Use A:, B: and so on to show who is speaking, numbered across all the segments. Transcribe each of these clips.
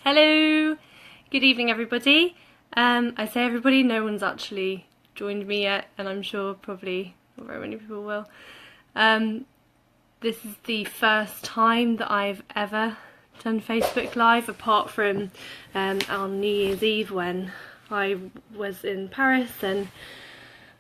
A: Hello! Good evening everybody. I say everybody, no one's actually joined me yet, and I'm sure probably not very many people will. This is the first time that I've ever done Facebook Live, apart from on New Year's Eve when I was in Paris and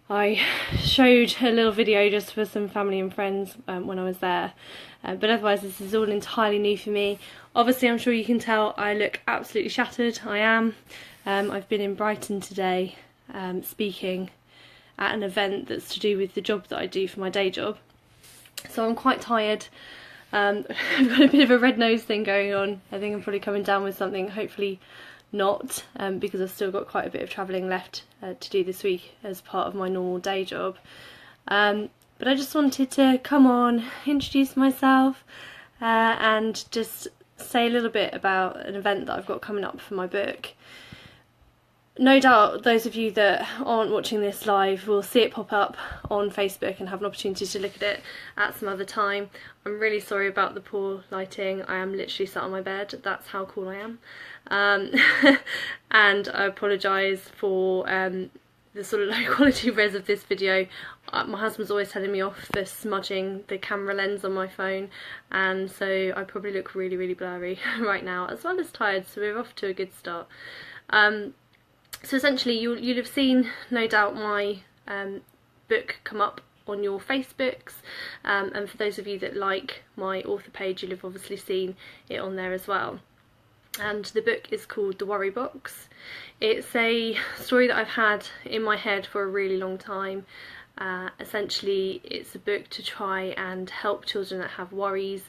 A: I showed a little video just for some family and friends when I was there, but otherwise this is all entirely new for me. Obviously I'm sure you can tell I look absolutely shattered. I am. I've been in Brighton today speaking at an event that's to do with the job that I do for my day job, so I'm quite tired. I've got a bit of a red nose thing going on. I think I'm probably coming down with something, hopefully not, because I've still got quite a bit of travelling left to do this week as part of my normal day job. But I just wanted to come on, introduce myself, and just say a little bit about an event that I've got coming up for my book. No doubt those of you that aren't watching this live will see it pop up on Facebook and have an opportunity to look at it at some other time. I'm really sorry about the poor lighting. I am literally sat on my bed, that's how cool I am. And I apologise for the sort of low quality res of this video. My husband's always telling me off for smudging the camera lens on my phone, and so I probably look really blurry right now, as well as tired, so we're off to a good start. So essentially you'll have seen, no doubt, my book come up on your Facebooks, and for those of you that like my author page, you'll have obviously seen it on there as well. And the book is called The Worry Box. It's a story that I've had in my head for a really long time. Essentially it's a book to try and help children that have worries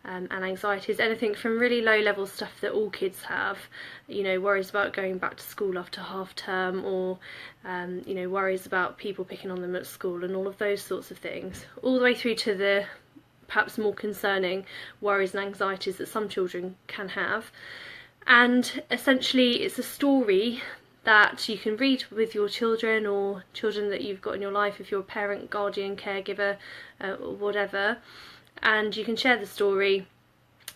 A: and anxieties, anything from really low level stuff that all kids have, you know, worries about going back to school after half term, or you know, worries about people picking on them at school and all of those sorts of things, all the way through to the perhaps more concerning worries and anxieties that some children can have. And essentially it's a story that you can read with your children, or children that you've got in your life if you're a parent, guardian, caregiver, or whatever, and you can share the story.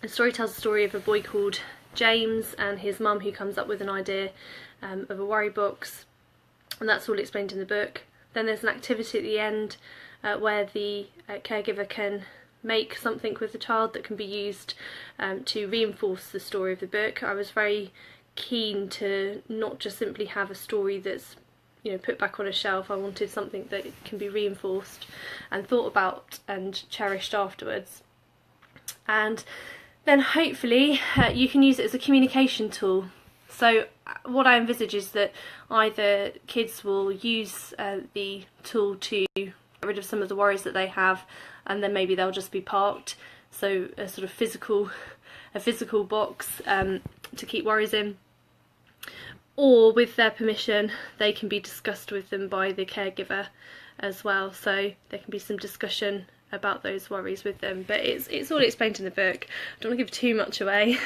A: The story tells the story of a boy called James and his mum, who comes up with an idea of a worry box, and that's all explained in the book. Then there's an activity at the end where the caregiver can make something with the child that can be used to reinforce the story of the book. I was very keen to not just simply have a story that's, you know, put back on a shelf. I wanted something that can be reinforced and thought about and cherished afterwards. And then hopefully you can use it as a communication tool. So what I envisage is that either kids will use the tool to get rid of some of the worries that they have, and then maybe they'll just be parked, so a sort of physical box to keep worries in, or with their permission they can be discussed with them by the caregiver as well, so there can be some discussion about those worries with them. But it's all explained in the book. I don't want to give too much away,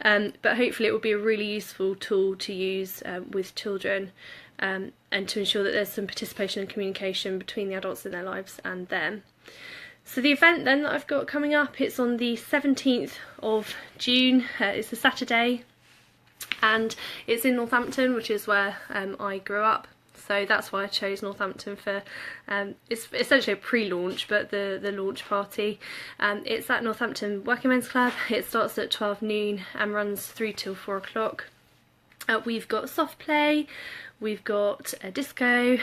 A: but hopefully it will be a really useful tool to use with children, and to ensure that there's some participation and communication between the adults in their lives and them. So the event then that I've got coming up, it's on the 17th of June, it's a Saturday, and it's in Northampton, which is where I grew up. So that's why I chose Northampton for, it's essentially a pre-launch, but the launch party. It's at Northampton Working Men's Club. It starts at 12 noon and runs through till 4 o'clock. We've got soft play, we've got a disco,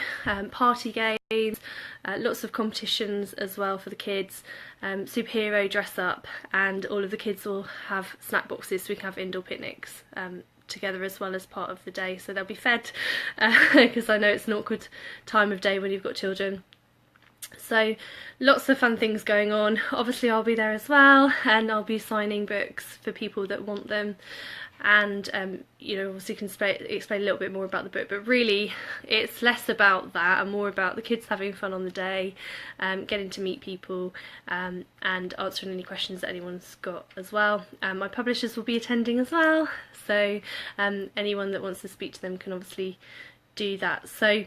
A: party games, lots of competitions as well for the kids, superhero dress up, and all of the kids will have snack boxes, so we can have indoor picnics together as well as part of the day, so they'll be fed, because I know it's an awkward time of day when you've got children. So lots of fun things going on. Obviously I'll be there as well, and I'll be signing books for people that want them, and you know, obviously you can explain a little bit more about the book, but really it's less about that and more about the kids having fun on the day, getting to meet people, and answering any questions that anyone's got as well. My publishers will be attending as well, so anyone that wants to speak to them can obviously do that. So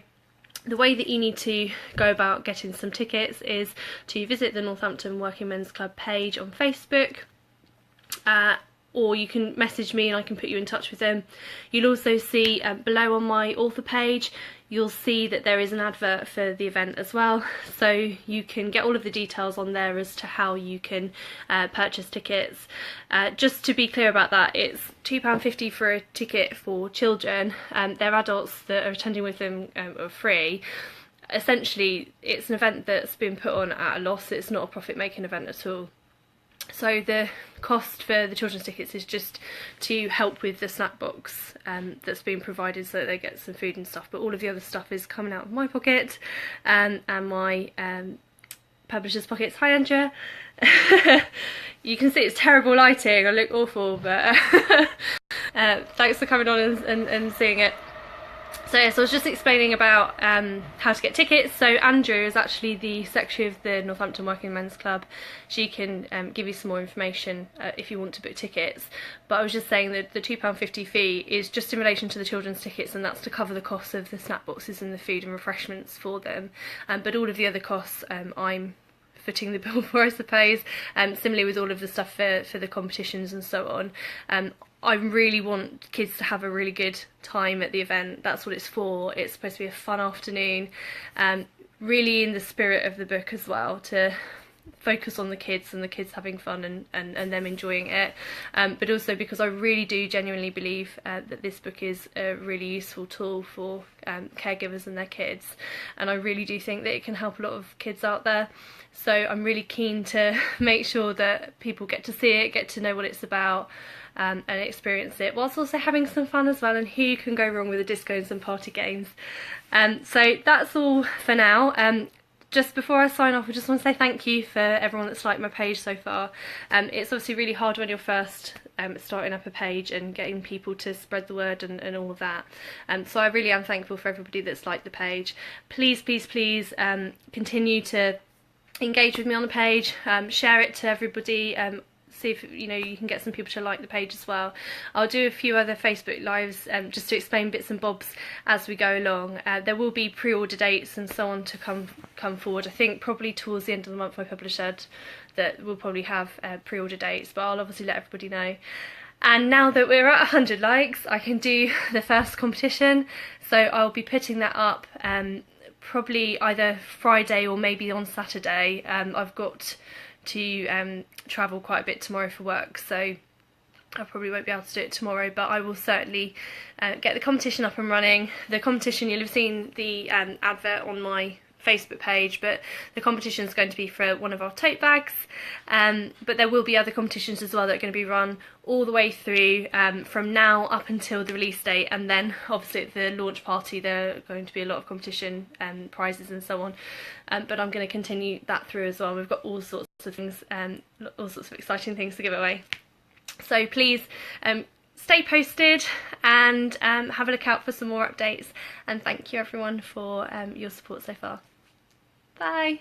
A: the way that you need to go about getting some tickets is to visit the Northampton Working Men's Club page on Facebook. or you can message me and I can put you in touch with them. You'll also see below on my author page, you'll see that there is an advert for the event as well, so you can get all of the details on there as to how you can purchase tickets. Just to be clear about that, it's £2.50 for a ticket for children, their adults that are attending with them are free. Essentially, it's an event that's been put on at a loss, it's not a profit-making event at all. So the cost for the children's tickets is just to help with the snack box that's been provided so that they get some food and stuff, but all of the other stuff is coming out of my pocket and my publisher's pockets. Hi Andrea. You can see it's terrible lighting, I look awful, but thanks for coming on and seeing it. So yes, I was just explaining about how to get tickets. So Andrew is actually the secretary of the Northampton Working Men's Club. She can give you some more information if you want to book tickets. But I was just saying that the £2.50 fee is just in relation to the children's tickets, and that's to cover the cost of the snack boxes and the food and refreshments for them. But all of the other costs I'm footing the bill for, I suppose. Similarly with all of the stuff for the competitions and so on. I really want kids to have a really good time at the event. That's what it's for. It's supposed to be a fun afternoon, really in the spirit of the book as well, to focus on the kids and the kids having fun and them enjoying it, but also because I really do genuinely believe that this book is a really useful tool for caregivers and their kids, and I really do think that it can help a lot of kids out there. So I'm really keen to make sure that people get to see it, get to know what it's about, and experience it, whilst also having some fun as well, and who can go wrong with the discos and party games. So that's all for now. Just before I sign off, I just want to say thank you for everyone that's liked my page so far. It's obviously really hard when you're first starting up a page and getting people to spread the word and all of that. So I really am thankful for everybody that's liked the page. Please, please, please continue to engage with me on the page, share it to everybody. See if you can get some people to like the page as well. I'll do a few other Facebook lives just to explain bits and bobs as we go along. There will be pre-order dates and so on to come forward. I think probably towards the end of the month my publisher said that we'll probably have pre-order dates, but I'll obviously let everybody know. And now that we're at 100 likes, I can do the first competition, so I'll be putting that up probably either Friday or maybe on Saturday. I've got to travel quite a bit tomorrow for work, so I probably won't be able to do it tomorrow, but I will certainly get the competition up and running. The competition, you'll have seen the advert on my Facebook page, but the competition is going to be for one of our tote bags, but there will be other competitions as well that are going to be run all the way through from now up until the release date, and then obviously at the launch party there are going to be a lot of competition prizes and so on, but I'm going to continue that through as well. We've got all sorts of things, all sorts of exciting things to give away, so please stay posted and have a look out for some more updates, and thank you everyone for your support so far. Bye!